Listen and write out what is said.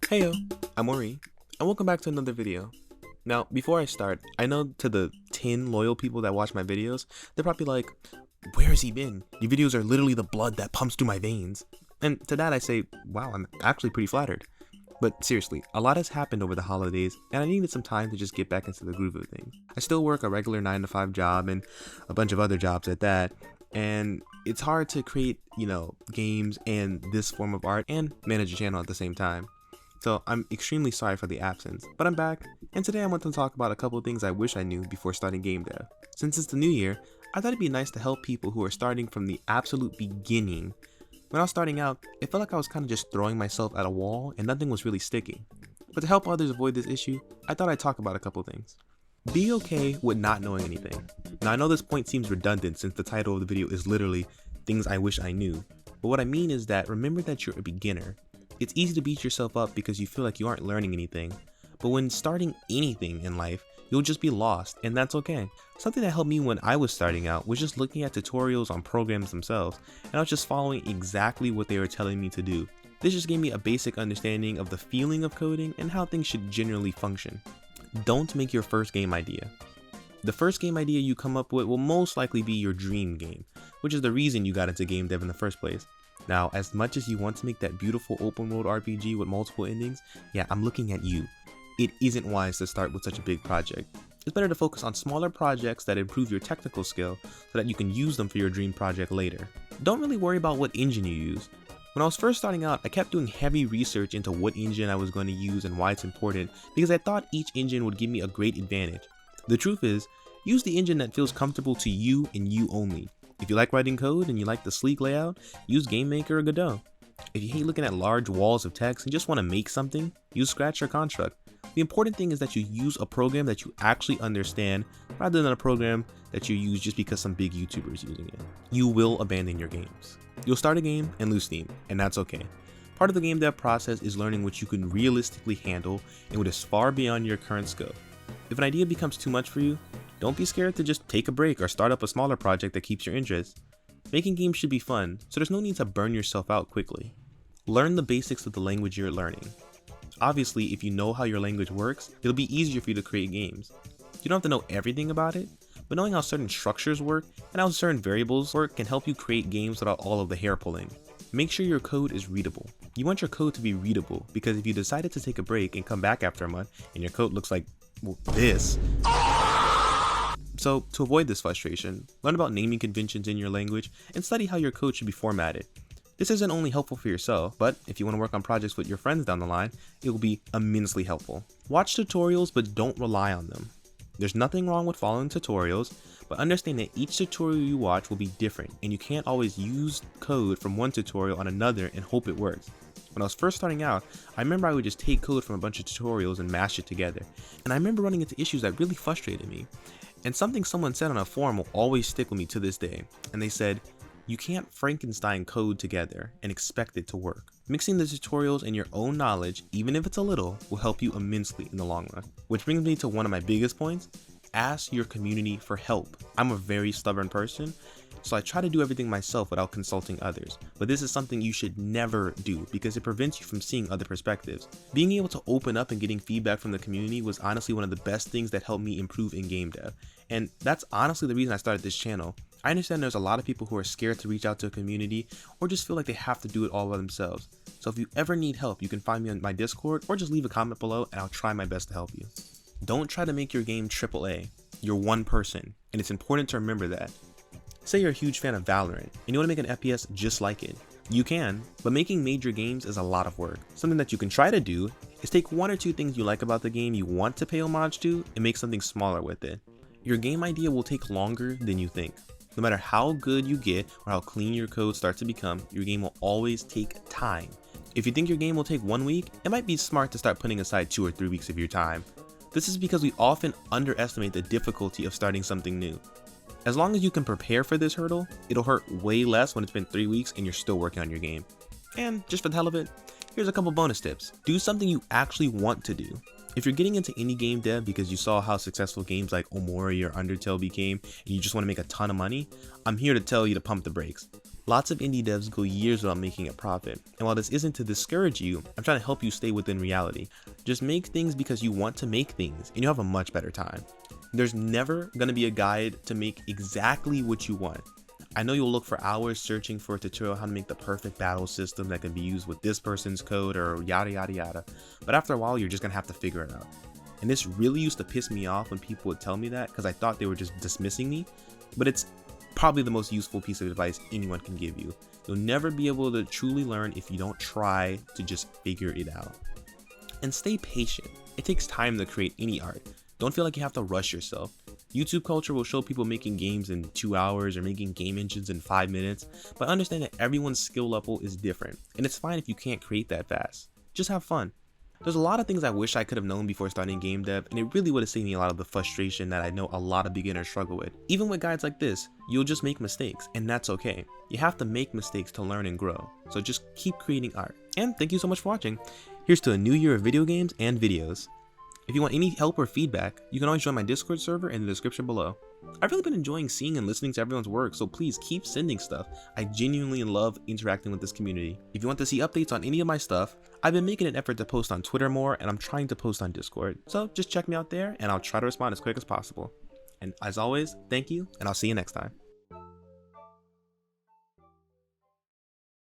Heyo, I'm Ori, and welcome back to another video. Now, before I start, I know to the 10 loyal people that watch my videos, they're probably like, where has he been? Your videos are literally the blood that pumps through my veins. And to that I say, wow, I'm actually pretty flattered. But seriously, a lot has happened over the holidays, and I needed some time to just get back into the groove of things. I still work a regular 9-to-5 job and a bunch of other jobs at that, and it's hard to create, games and this form of art and manage a channel at the same time. So I'm extremely sorry for the absence, but I'm back, and today I want to talk about a couple of things I wish I knew before starting game dev. Since it's the new year, I thought it'd be nice to help people who are starting from the absolute beginning. When I was starting out, it felt like I was kind of just throwing myself at a wall and nothing was really sticking. But to help others avoid this issue, I thought I'd talk about a couple things. Be okay with not knowing anything. Now I know this point seems redundant since the title of the video is literally things I wish I knew, but what I mean is that remember that you're a beginner. It's easy to beat yourself up because you feel like you aren't learning anything, but when starting anything in life, you'll just be lost, and that's okay. Something that helped me when I was starting out was just looking at tutorials on programs themselves, and I was just following exactly what they were telling me to do. This just gave me a basic understanding of the feeling of coding and how things should generally function. Don't make your first game idea. The first game idea you come up with will most likely be your dream game, which is the reason you got into game dev in the first place. Now, as much as you want to make that beautiful open world RPG with multiple endings, yeah, I'm looking at you. It isn't wise to start with such a big project. It's better to focus on smaller projects that improve your technical skill so that you can use them for your dream project later. Don't really worry about what engine you use. When I was first starting out, I kept doing heavy research into what engine I was going to use and why it's important because I thought each engine would give me a great advantage. The truth is, use the engine that feels comfortable to you and you only. If you like writing code and you like the sleek layout, use GameMaker or Godot. If you hate looking at large walls of text and just want to make something, use Scratch or Construct. The important thing is that you use a program that you actually understand rather than a program that you use just because some big YouTuber is using it. You will abandon your games. You'll start a game and lose steam, and that's okay. Part of the game dev process is learning what you can realistically handle and what is far beyond your current scope. If an idea becomes too much for you, don't be scared to just take a break or start up a smaller project that keeps your interest. Making games should be fun, so there's no need to burn yourself out quickly. Learn the basics of the language you're learning. Obviously, if you know how your language works, it'll be easier for you to create games. You don't have to know everything about it, but knowing how certain structures work and how certain variables work can help you create games without all of the hair pulling. Make sure your code is readable. You want your code to be readable because if you decided to take a break and come back after a month and your code looks like this. So to avoid this frustration, learn about naming conventions in your language and study how your code should be formatted. This isn't only helpful for yourself, but if you want to work on projects with your friends down the line, it will be immensely helpful. Watch tutorials, but don't rely on them. There's nothing wrong with following tutorials, but understand that each tutorial you watch will be different, and you can't always use code from one tutorial on another and hope it works. When I was first starting out, I remember I would just take code from a bunch of tutorials and mash it together, and I remember running into issues that really frustrated me. And something someone said on a forum will always stick with me to this day, and they said, you can't Frankenstein code together and expect it to work. Mixing the tutorials and your own knowledge, even if it's a little, will help you immensely in the long run. Which brings me to one of my biggest points, ask your community for help. I'm a very stubborn person, so I try to do everything myself without consulting others. But this is something you should never do because it prevents you from seeing other perspectives. Being able to open up and getting feedback from the community was honestly one of the best things that helped me improve in game dev. And that's honestly the reason I started this channel. I understand there's a lot of people who are scared to reach out to a community or just feel like they have to do it all by themselves. So if you ever need help, you can find me on my Discord or just leave a comment below and I'll try my best to help you. Don't try to make your game AAA. You're one person, and it's important to remember that. Say you're a huge fan of Valorant and you want to make an FPS just like it. You can, but making major games is a lot of work. Something that you can try to do is take one or two things you like about the game you want to pay homage to and make something smaller with it. Your game idea will take longer than you think. No matter how good you get or how clean your code starts to become, your game will always take time. If you think your game will take 1 week, it might be smart to start putting aside 2 or 3 weeks of your time. This is because we often underestimate the difficulty of starting something new. As long as you can prepare for this hurdle, it'll hurt way less when it's been 3 weeks and you're still working on your game. And just for the hell of it, here's a couple bonus tips. Do something you actually want to do. If you're getting into indie game dev because you saw how successful games like Omori or Undertale became and you just want to make a ton of money, I'm here to tell you to pump the brakes. Lots of indie devs go years without making a profit, and while this isn't to discourage you, I'm trying to help you stay within reality. Just make things because you want to make things, and you'll have a much better time. There's never gonna be a guide to make exactly what you want. I know you'll look for hours searching for a tutorial how to make the perfect battle system that can be used with this person's code or yada yada yada, but after a while you're just gonna have to figure it out. And this really used to piss me off when people would tell me that, because I thought they were just dismissing me, but it's probably the most useful piece of advice anyone can give you. You'll never be able to truly learn if you don't try to just figure it out. And stay patient. It takes time to create any art. Don't feel like you have to rush yourself. YouTube culture will show people making games in 2 hours or making game engines in 5 minutes, but understand that everyone's skill level is different, and it's fine if you can't create that fast. Just have fun. There's a lot of things I wish I could have known before starting game dev, and it really would have saved me a lot of the frustration that I know a lot of beginners struggle with. Even with guides like this, you'll just make mistakes, and that's okay. You have to make mistakes to learn and grow, so just keep creating art. And thank you so much for watching. Here's to a new year of video games and videos. If you want any help or feedback, you can always join my Discord server in the description below. I've really been enjoying seeing and listening to everyone's work, so please keep sending stuff. I genuinely love interacting with this community. If you want to see updates on any of my stuff, I've been making an effort to post on Twitter more, and I'm trying to post on Discord. So just check me out there, and I'll try to respond as quick as possible. And as always, thank you, and I'll see you next time.